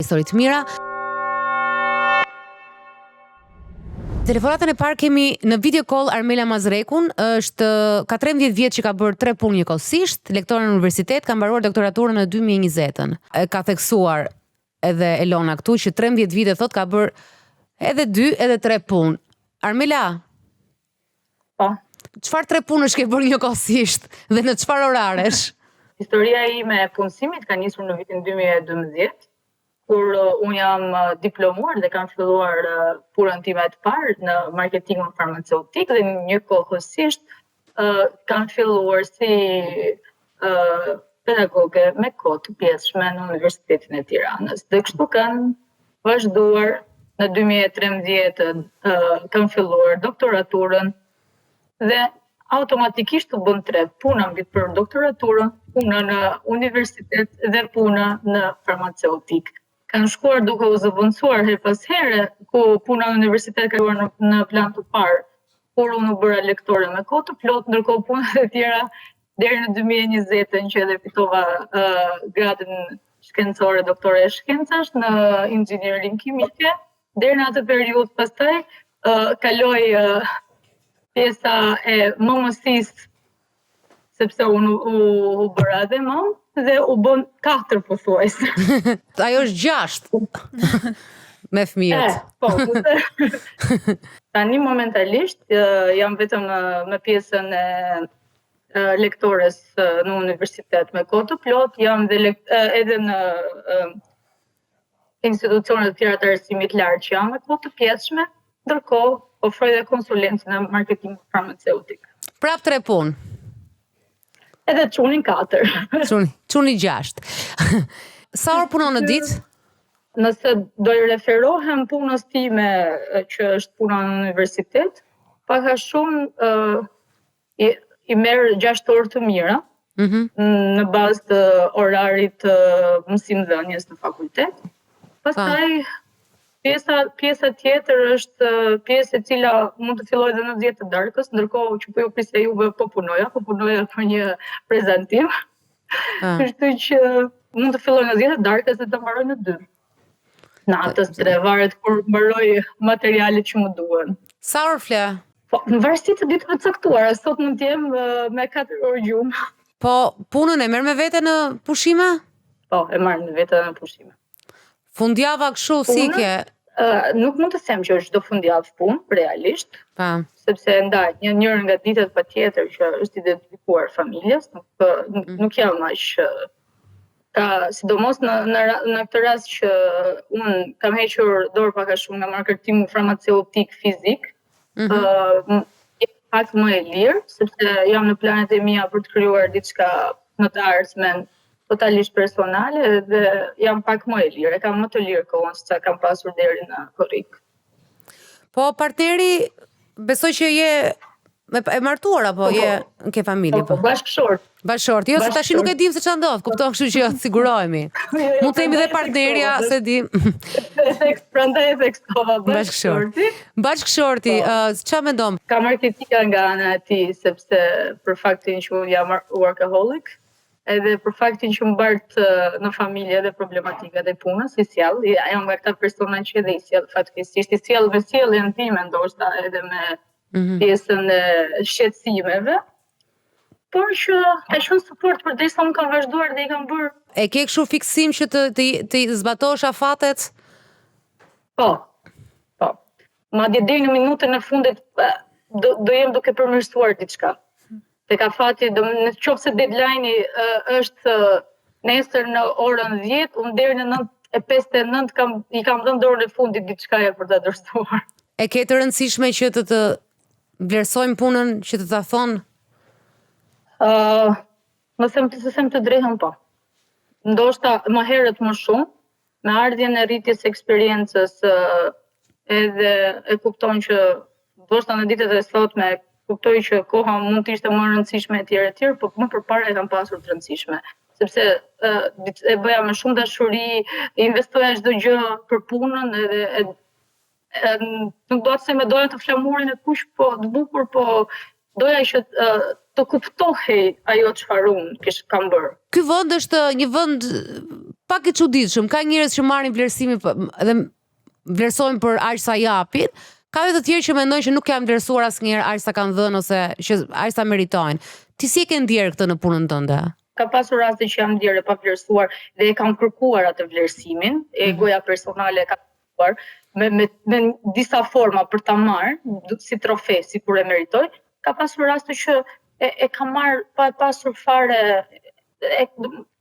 histori të mira. Telefonatën e parë kemi në video call Armela Mazrekun, ka 13 vjet që ka bërë 3 punë njëkohësisht, lektore në universitet, ka mbaruar doktoraturën në 2020-ën. Ka theksuar edhe Elona këtu që 13 vite thot ka bërë edhe 2 edhe 3 punë. Armela, po. Çfarë 3 punësh ke bërë njëkohësisht dhe në çfarë oraresh? Historia ime e punësimit ka nisur në vitin 2012. Kur unë jam diplomuar dhe kam filluar punën time të parë në marketingun farmaceutik dhe njëkohësisht kam filluar si pedagoge me kohë të pjesshme në Universitetin e Tiranës. Dhe kështu kanë vazhduar në 2013 kam filluar doktoraturën dhe automatikisht u bën 3: puna mbi për doktoraturën, puna në universitet dhe puna në farmaceutik. Kanë shkuar duke u zëvendësuar her pas here, ku puna në universitet ka qenë në plan të parë, por unë u bëra lektore me kohë të plotë, ndërkohë punat e tjera deri në 2020 që edhe fitova gradën shkencore doktore e shkencash në inxhiniering kimike. Deri në atë periudhë pastaj kaloi pjesa e momësisë, sepse unë u bëra dhe mamë, dhe u bën 4 pothuajse. Ajo është 6 me fëmijët. Po. Tani momentalisht jam vetëm me pjesën e lektores në universitet me kohë të plot, jam edhe në institucione të tjera të arsimit lartë që jam me kohë të pjesshme, ndërkohë ofroj dhe konsulencë në marketing farmaceutik. Prap 3 punë. Edhe çunin 4. Çuni 6. Sa orë punon në ditë? Nëse do i referohem punës time që është puna në universitet, paka shumë i merr 6 orë të mira, në bazë të orarit të mësimdhënies në fakultet. Pastaj pjesa tjetër është pjesë e cila mund të fillojë edhe në 10 të darkës, ndërkohë që po ju prisja juve po punoja për një prezantim. Kështu që mund të filloj në 10 të darkës dhe të mbaroj në 2. Natës 3, varet kur mbaroj materialet që më duhen. Sa orë fle? Po, në varësi të ditëve të caktuara, sot mund të jem me 4 orë gjumë. Po, punën e merr me vete në pushime? Po, e marr me vete në pushime. Fundjava kështu si ke? Nuk mund të them që është çdo fundjavë punë, realisht. Sepse ndaj njërë nga ditët patjetër që është i dedikuar familjes, nuk jam aq sidomos në këtë rast që unë kam hequr dorë pak a shumë nga marketingu farmaceutik fizik. Jam pak më e lirë, sepse jam në planet e mia për të krijuar diçka në të ardhmen totalisht personale dhe jam pak më e lirë. E kam më të lirë kohën se sa kam pasur deri në korrik. Po partneri besoj që je e martuar apo je ke familje? Po, bashkëshort. Bashkëshort. Jo, se tash nuk e dim se ç'a ndodh, kupton, kështu që sigurohemi. Mund të jemi dhe partnerja, se di. Prandaj e theksova bashkëshorti. Bashkëshorti, ç'a mendon? Ka marrë kritika nga ana e tij sepse për faktin që unë jam workaholic, edhe për faktin që mbart në familje dhe problematikat e punës, i sjell, jam nga këta persona që edhe i sjell fatkeqësisht, i sjell me sjelljen time, ndoshta edhe me pjesën e shqetësimeve, por që ka shumë suport përderisa unë kam vazhduar dhe i kam bërë. E ke kështu fiksim që të zbatosh afatet? Po. Madje deri në minutën e fundit do jem duke përmirësuar diçka. Tek afati, në qoftë se deadline-i është nesër në orën 10, unë deri në 9:59 i kam dhënë dorën e fundit diçkaja për ta dorëzuar. E ke të rëndësishme që të vlerësojmë punën, që të ta thonë? Më them të drejtën, po. Ndoshta më herët më shumë, me ardhjen e rritjes së eksperiencës edhe e kupton që ndoshta në ditët e sotme kuptoj që koha mund të ishte më e rëndësishme etj, por më përpara e kam pasur të rëndësishme, sepse e bëja me shumë dashuri, investoja çdo gjë për punën edhe nuk do të them me dorën të flamurin e kush, po të bukur, po doja që të kuptohej ajo çfarë unë kam bërë. Ky vend është një vend pak e çuditshëm. Ka njerëz që marrin vlerësimin dhe vlerësojnë për aq sa japin. Ka edhe të tjerë që mendojnë që nuk janë vlerësuar asnjëherë aq sa kanë dhënë ose që aq sa meritojnë. Ti si e ke ndjerë këtë në punën tënde? Ka pasur raste që jam ndjerë pa vlerësuar dhe e kam kërkuar atë vlerësimin, egoja personale ka kërkuar me disa forma për ta marrë si trofe, si kur e meritoj. Ka pasur raste që e kam marrë pa e pasur fare,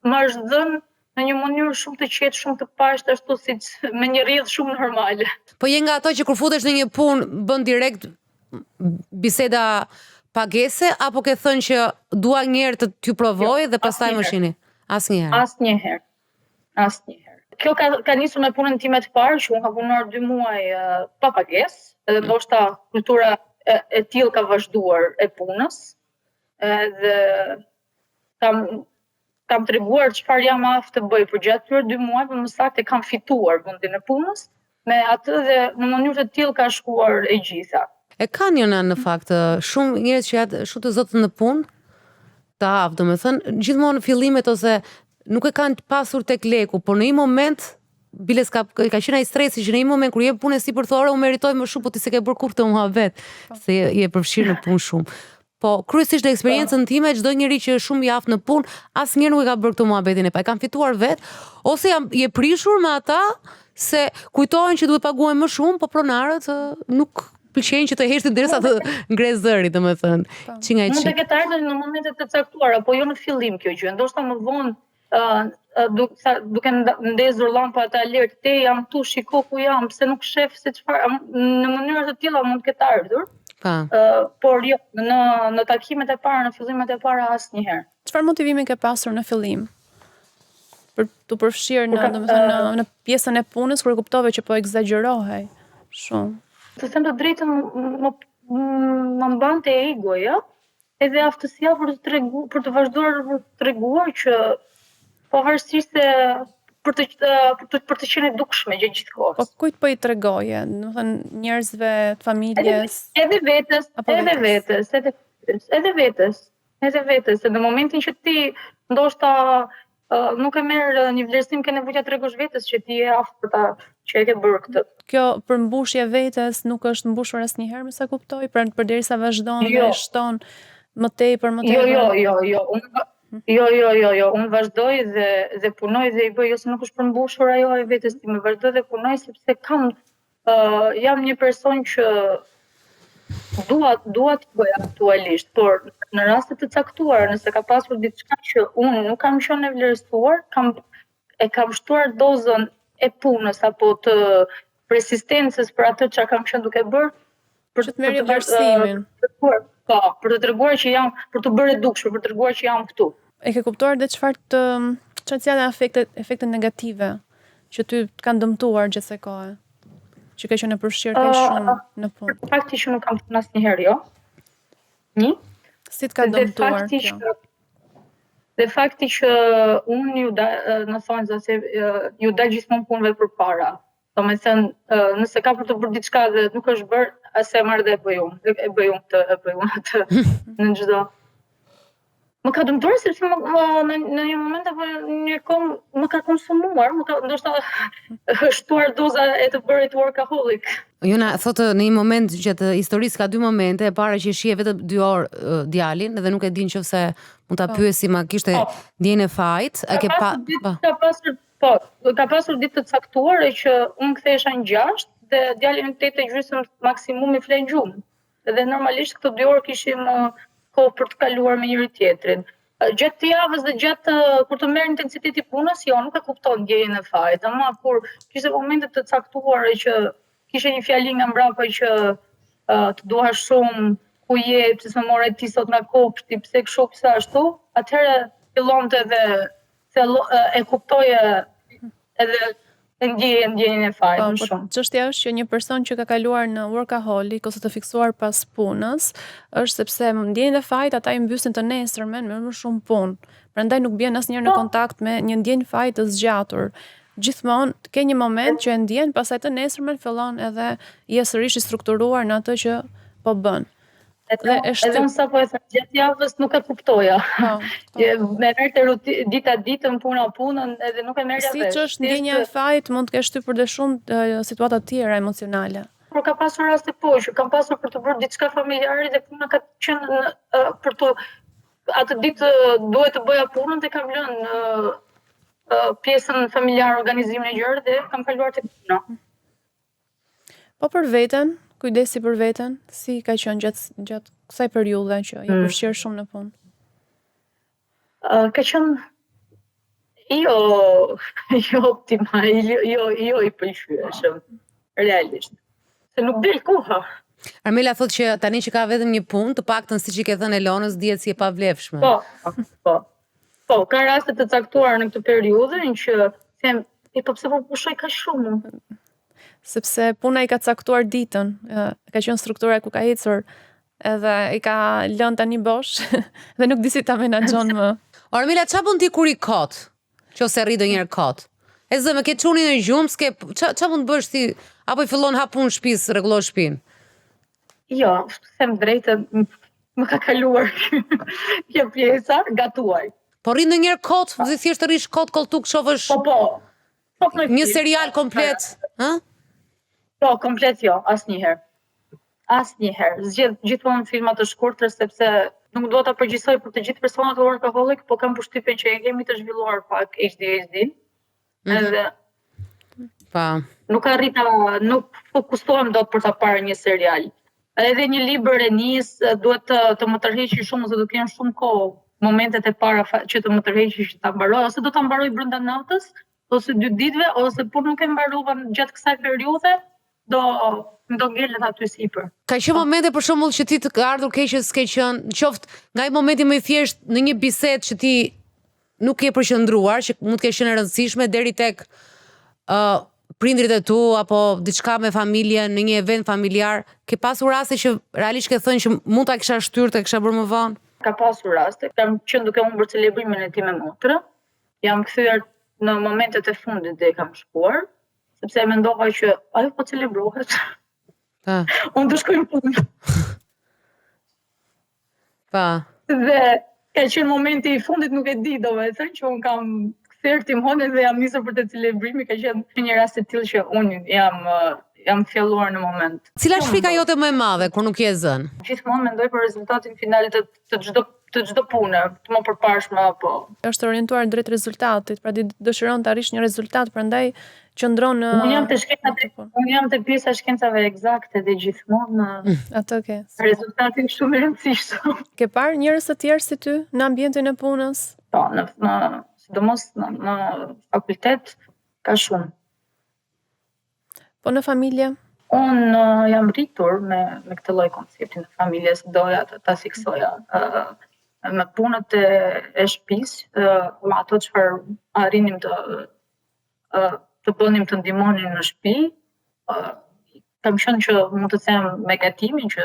më është dhënë në një mënyrë shumë të qetë, shumë të pashtë, ashtu siç me një rrjedhë shumë normale. Po je nga ato që kur futesh në një punë bën direkt biseda pagese apo ke thënë që dua një herë të t'ju provoj dhe pastaj më shihni? Asnjëherë. Asnjëherë. Kjo ka nisur me punën time të parë, që unë kam punuar 2 muaj pa pagesë, edhe ndoshta kultura e tillë ka vazhduar e punës. Edhe kam treguar çfarë jam aftë të bëj për gjatë këtyre 2 muajve, më saktë kam fituar vendin e punës, me atë dhe në mënyrë të tillë ka shkuar e gjitha. E kanë njëna në fakt, shumë njerëz që janë shumë të zotë në punë, të avë, domethënë, gjithmonë fillimet ose nuk e kanë pasur tek leku, por në një moment biles ka qenë ai stresi që në një moment kur je punë sipërthore u meritoj më shumë, po ti se ke bërë kurrë këtë muhabet, se je përfshirë në punë shumë. Po kryesisht në eksperiencën time, çdo njeri që është shumë i aftë në punë, asnjëherë nuk e ka bërë këtë muhabetin e pa. E kanë fituar vetë, ose je prishur me ata se kujtohen që duhet paguajnë më shumë, po pronarët nuk pëlqejnë që të heshtin derisa të ngres zëri, domethënë. Që nga mund të ketë ardhur në momente të caktuara, po jo në fillim kjo gjë. Ndoshta më vonë duke ndezur lampat alert, te jam tu, shiko ku jam, pse nuk shef se çfarë, në mënyra të tilla mund të ketë ardhur. Por jo, në takimet e para, në fillimet e para asnjëherë. Çfarë motivimi ke pasur në fillim? Për të përfshirë në pjesën e punës kur kuptove që po egzagerohej shumë. Të them të drejtën, më mbante egoja, edhe aftësia për të vazhduar të treguar që pavarësisht se për të qenë dukshme gjithkohës. Po kujt po i tregoje? Domethënë njerëzve, të familjes? Edhe vetes, se në momentin që ti ndoshta nuk e merr një vlerësim, ke nevojë ta tregosh vetes që ti je aftë për ta që e ke bërë këtë. Kjo përmbushje vetes nuk është mbushur asnjëherë, më sa kuptoj, përderisa vazhdon dhe shton më tepër. Jo, unë vazhdoj dhe punoj dhe i bëj, jo se nuk është përmbushur ajo e vetes time, vazhdoj dhe punoj sepse jam një person që dua të bëj aktualisht, por në raste të caktuara, nëse ka pasur diçka që unë nuk kam qenë e vlerësuar, kam shtuar dozën e punës apo të persistencës për atë çka kam qenë duke bërë për të merrë vlerësimin. Po, për të treguar që jam, për të bërë dukshme, për të treguar që jam këtu. E ke kuptuar dhe çfarë janë efekte negative që ty të kanë dëmtuar gjithsej kohë? Që ke qenë e përfshirë kaq shumë në punë. Fakti që nuk kam punë asnjëherë, jo. Si të ka dëmtuar kjo? Dhe fakti që unë në thonë se ju dal gjithmonë punëve përpara. Domethënë, nëse ka për të bërë diçka dhe nuk është bërë, asë e marrë dhe e bëj unë atë në çdo. Më ka dëmtuar sepse në një moment apo një kohë më ka konsumuar, ndoshta shtuar doza e të bërit workaholic. Jona thotë në një moment gjatë historisë ka 2 momente, e para që shihej vetëm 2 orë djalin dhe nuk e din nëse mund ta pyesim a kishte ndjenjë fajt, a ke ka pasur ditë të caktuara që unë kthehesha në 6 dhe djalin në 8:30 maksimum i flen gjumë. Dhe normalisht këto 2 orë kishim kohë për të kaluar me njëri tjetrin. Gjatë të javës dhe gjatë kur të merr intensiteti punës, jo, nuk e kupton ndjenjën e fajit, ama kur kishte momente të caktuara që kishe një fjali nga mbrapa që të dua shumë, ku je, pse s'më more ti sot nga kopshti, pse kështu, pse ashtu, atëherë fillonte dhe e kuptoje edhe ndjenjën e fajit më shumë. Çështja është që një person që ka kaluar në workaholic ose të fiksuar pas punës, është sepse ndjenjën e fajit ata i mbysin të nesërmen me më shumë punë. Prandaj nuk bjen asnjëherë në kontakt me një ndjenjë fajit të zgjatur. Gjithmonë ke një moment që e ndjen, pastaj të nesërmen fillon edhe je sërish i strukturuar në atë që po bën. Edhe unë sa po e thënë gjatë javës nuk e kuptoja. Me merrte dita ditën, punën, edhe nuk e merrja vesh. Siç është ndjenja e fajit, mund të kesh ty për dhe shumë situata tjera emocionale. Por ka pasur raste po, që kam pasur për të bërë diçka familjare dhe puna ka qenë për të atë ditë duhet të bëja punën dhe kam lënë pjesën familjare, organizimin e gjërave dhe kam kaluar tek puna. Po për veten, kujdesi për veten, si ka qenë gjatë kësaj periudhe që je përfshirë shumë në punë? Ka qenë jo optimal, jo i pëlqyeshëm, realisht. Se nuk del koha. Armela thot që tani që ka vetëm një punë, të paktën siç i ke thënë Elonës, dihet si e pavlefshme. Po, ka raste të caktuara në këtë periudhë që them, po pse po pushoj kaq shumë? Sepse puna i ka caktuar ditën, ka qenë struktura ku ka ecur, edhe i ka lënë tani bosh dhe nuk di si ta menaxhon më. Armela, ç'a bën ti kur i kot? Nëse rri ndonjëherë kot. E zë, më ke çunin në gjumë, ç'a mund të bësh ti? Apo i fillon hap punë shtëpisë, rregullon shtëpinë? Jo, them drejtën, më ka kaluar kjo pjesa, gatuaj. Po rri ndonjëherë kot, thjesht rrish kot kolltuk, shohësh. Po. Një serial komplet, ë? Po, komplet jo, asnjëherë. Zgjedh gjithmonë filma të shkurtër sepse nuk do ta përgjigjsoj për të gjithë personat workaholic, po kam përshtypjen që e kemi të zhvilluar pak ADHD. Edhe nuk fokusohem dot për ta parë një serial. Edhe një libër e nis duhet të më tërheqë shumë, ose do të kem shumë kohë, momentet e para që të më tërheqë që ta mbaroj, ose do ta mbaroj brenda natës, ose 2 ditëve, ose po nuk e mbarova gjatë kësaj periudhe, do ngelet aty sipër. Ka qenë momente për shembull që ti të ka ardhur keq s'ke qenë, qoftë nga ai momenti më i thjesht në një bisedë që ti nuk je përqendruar, që mund të kesh qenë e rëndësishme deri tek prindrit e tu apo diçka me familjen, në një event familjar, ke pasur raste që realisht ke thënë që mund ta kisha shtyrë të kisha bërë më vonë? Ka pasur raste, kam qenë duke humbur celebrimin e tij me motrë. Jam kthyer në momentet e fundit dhe kam shkuar, sepse mendova që ajo po celebrohet. Unë do shkoj në punë. Dhe ka qenë momenti i fundit, nuk e di, domethënë që unë kam kthyer timhonin dhe jam nisur për të celebrimi, ka qenë një rast i tillë që unë jam fjelluar në moment. Cila është frika jote më e madhe kur nuk je zën? Gjithmonë mendoj për rezultatin final të çdo pune, të më përparshme apo. Është orientuar drejt rezultatit, pra dëshiron të arrish një rezultat, prandaj qëndron në Unë jam te pjesa e shkencave eksakte dhe gjithmonë atë ke. Rezultati është shumë i rëndësishëm. Ke parë njerëz të tjerë si ty në ambientin e punës? Po, sidomos në fakultet ka shumë. Po në familje? Unë jam rritur me këtë lloj koncepti në familje, doja ta fiksoja me punët e shtëpisë, me ato çfarë arrinim të bënim të ndihmonin në shtëpi. Kam qenë që mund të them me gatimin që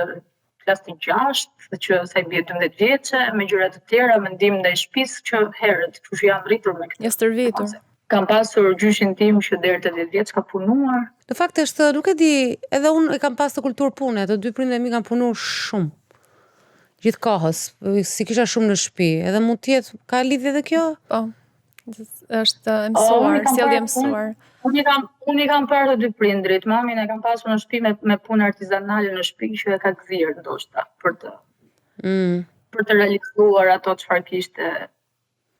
klasë 6, që sa i bie 12 vjeçe, me gjëra të tjera, me ndihmë ndaj shtëpisë që herët, kështu që jam rritur me këtë. Je stërvitur. Kam pasur gjyshin tim që deri te 10 vjeç ka punuar. Në fakt është, nuk e di, edhe unë e kam pas të kulturë pune, të dy prindërit e mi kanë punuar shumë. Gjithë kohës, si kisha shumë në shtëpi, edhe mund të jetë, ka lidhje edhe kjo? Po. Është mësuar, sjellje mësuar. Unë i kam parë të dy prindrit. Mamin e kam pasur në shtëpi me punë artizanale në shtëpi që e ka gzirë ndoshta për të realizuar ato çfarë kishte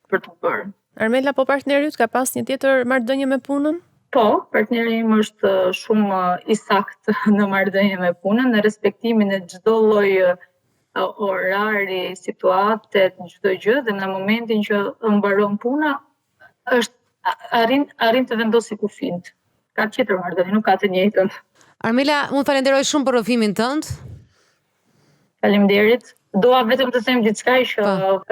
për të bërë. Armela, po partneri yt ka pas një tjetër marrëdhënie me punën? Po, partneri im është shumë i saktë në marrëdhënie me punën, në respektimin e çdo lloj orari, situate, çdo gjë, dhe në momentin që mbaron puna, arrin të vendosë kufijt. Ka tjetër marrëdhënie, nuk ka të njëjtën. Armela, unë falenderoj shumë për rrëfimin tënd. Faleminderit. Doa vetëm të them diçka që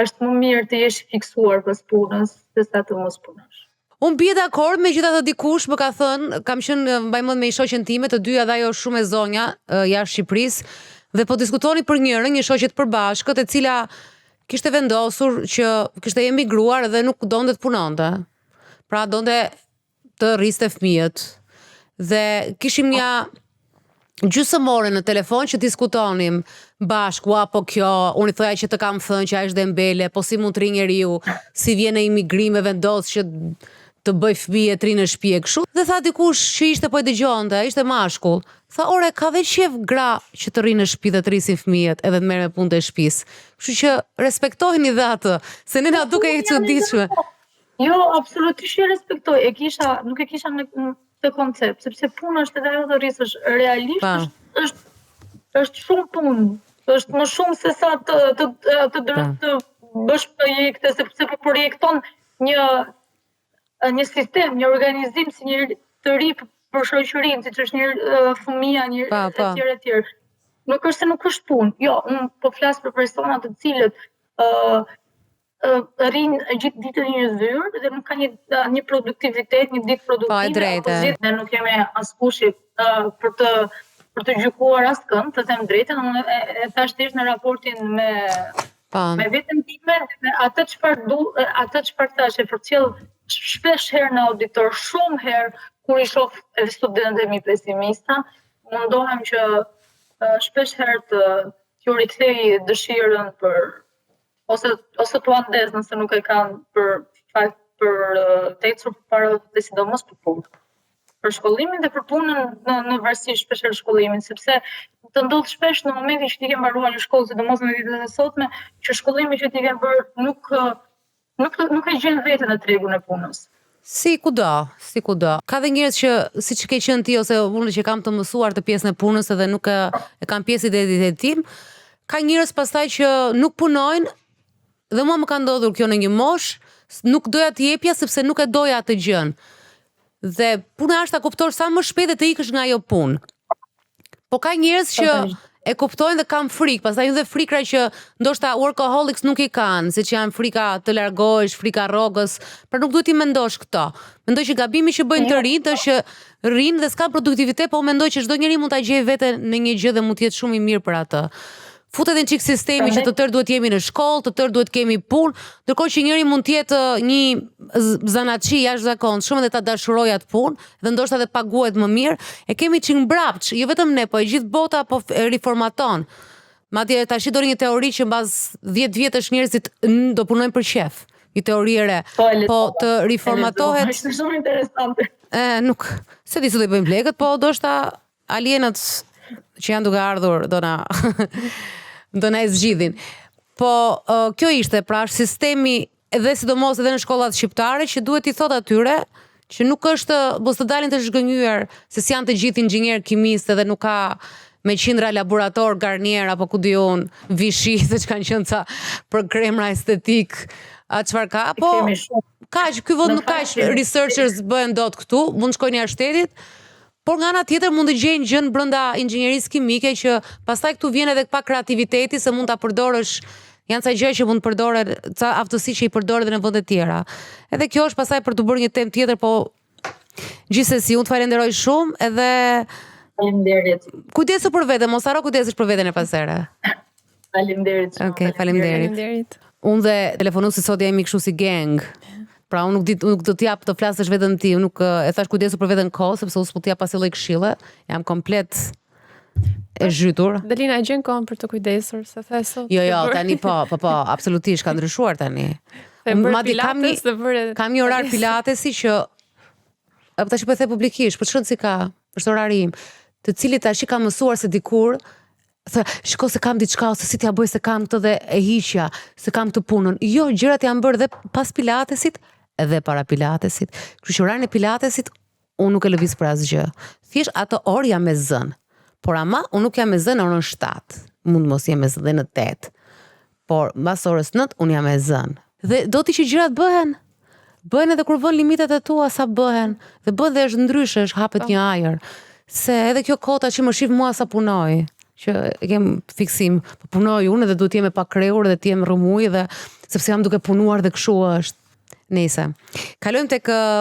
është më mirë të jesh fiksuar pas punës sesa të mos punosh. Unë bie dakord, megjithatë dikush më ka thënë, kam qenë mbaj mend me një shoqen time, të dyja dhe ajo shumë e zonja jashtë Shqipërisë, dhe po diskutonin për njërin, një shoqe të përbashkët, e cila kishte vendosur që kishte emigruar dhe nuk donte të punonte. Pra donte të rriste fëmijët. Dhe kishim gjysmore në telefon që diskutonim bashku apo kjo, unë i thoja që të kam thënë që është Dembele, po si mund të ri njeriu, si vjen në imigrim e vendos që të bëj fëmijë të ri në shtëpi e kështu. Dhe tha dikush që ishte po e dëgjonte, ishte mashkull. Tha, ore, ka veç qef gra që të ri në shtëpi dhe të rrisin fëmijët edhe të merren me punë të shtëpisë. Kështu që respektojini dhe atë, se ne na duke i çuditshme. Jo, absolutisht e respektoj. Nuk e kisha në të koncept, sepse puna është edhe ajo të rrisësh. Realisht është shumë punë. Është më shumë se sa të bësh projekte, sepse po projekton një sistem, një organizim si një të ri për shoqërinë, siç është një fëmijë, një etj. Nuk është se nuk është punë. Jo, unë po flas për persona të cilët rrinë gjithë ditën një zyrë dhe nuk ka një produktivitet, një ditë produktive. Ne nuk jemi askushi për të gjykuar askënd, të them drejtën, unë e thash thjesht në raportin me veten time, me atë çfarë thashë për cilë shpesh herë në auditor, shumë herë kur i shoh edhe studentët e mi pesimista, mundohem që shpesh herë t'ju rikthej dëshirën për ose t'u andes nëse nuk e kanë për të ecur përpara dhe sidomos për punë. Për shkollimin dhe për punën në varësi shpesh herë shkollimin, sepse të ndodh shpesh në momentin që ti ke mbaruar një shkollë, sidomos në vitet e sotme, që shkollimi që ti ke bërë nuk e gjen veten në tregun e punës. Si kudo. Ka dhe njerëz që siç ke qenë ti ose unë që kam të mësuar të pjesën e punës edhe nuk e kam pjesë identitetin tim, ka njerëz pastaj që nuk punojnë dhe mua më ka ndodhur kjo në një moshë, nuk doja të jepja sepse nuk e doja atë gjën. Dhe puna është ta kuptosh sa më shpejt dhe të ikësh nga ajo punë. Po ka njerëz që e kuptojnë dhe kanë frikë, pastaj edhe frikra që ndoshta workaholics nuk i kanë, siç janë frika të largohesh, frika rrogës, por nuk duhet i mendosh këto. Mendoj që gabimi që bëjnë të rinjt është që rrinë dhe s'ka produktivitet, po mendoj që çdo njeri mund ta gjejë veten në një gjë dhe mund të jetë shumë i mirë për atë. Futet në çik sistemi që të tërë duhet jemi në shkollë, të tërë duhet kemi punë, ndërkohë që njëri mund të jetë një zanaçi jashtëzakonshëm dhe ta dashurojë atë punë, dhe ndoshta edhe paguhet më mirë. E kemi çik mbrapsht, jo vetëm ne, po e gjithë bota po riformaton. Madje tash do një teori që mbas 10 vjetësh njerëzit do punojnë për qef. Një teori e re. Po të riformatohet. Është shumë interesante. Nuk, se di se do i bëjmë lekët, po ndoshta alienët që janë duke ardhur do na e zgjidhin. Po kjo ishte, pra është sistemi edhe sidomos edhe në shkollat shqiptare që duhet i thot atyre që nuk është mos të dalin të zhgënjyer se si janë të gjithë inxhinier kimistë dhe nuk ka me qindra laborator Garnier apo ku di unë Vichy se që kanë qenë ca për kremra estetik a çfarë ka, po kaq ky vend nuk kaq researchers bëhen dot këtu, mund shkojnë jashtë shtetit. Por nga ana tjetër mund të gjejnë gjën brenda inxhinierisë kimike që pastaj këtu vjen edhe pak kreativiteti se mund ta përdorësh, janë ca gjëra që mund të përdoren, ca aftësi që i përdoren edhe në vende të tjera. Edhe kjo është pastaj për të bërë një temë tjetër, po gjithsesi unë të falenderoj shumë edhe faleminderit. Kujdesu për veten, mos harro kujdesesh për veten e pasere. Faleminderit. Okej, faleminderit. Unë dhe telefonuesi sot jemi kështu si gang. Pra unë nuk do t'jap të flasësh vetëm ti, unë nuk e thash kujdesu për veten kohë, sepse unë s'po t'jap asnjë lloj këshille, jam komplet e zhytur. Delina e gjen kohën për të kujdesur, se the sot. Jo, tani po, absolutisht ka ndryshuar tani. Madje kam një orar pilatesi që tash po e them publikisht, po çon si ka, është orari im, të cilit tash kam mësuar se dikur shiko se kam diçka ose si t'ja bëj se kam këtë dhe e hiqja, se kam të punën. Jo, gjërat janë bërë dhe pas pilatesit edhe para pilatesit. Kështu që orarin e pilatesit unë nuk e lëviz për asgjë. Thjesht atë orë jam me zën. Por ama unë nuk jam me zën në orën 7. Mund mos jem me zën dhe në 8. Por mbas orës 9 unë jam me zën. Dhe do t'i që gjërat bëhen. Bëhen edhe kur vën limitet e tua sa bëhen. Dhe bëhet dhe është ndryshe, është hapet një ajër. Se edhe kjo kota që më shif mua sa punoj, që kem fiksim, po punoj unë dhe duhet jem e pakrehur dhe të jem rrëmuj dhe sepse jam duke punuar dhe kështu është. Nëse. Kalojmë tek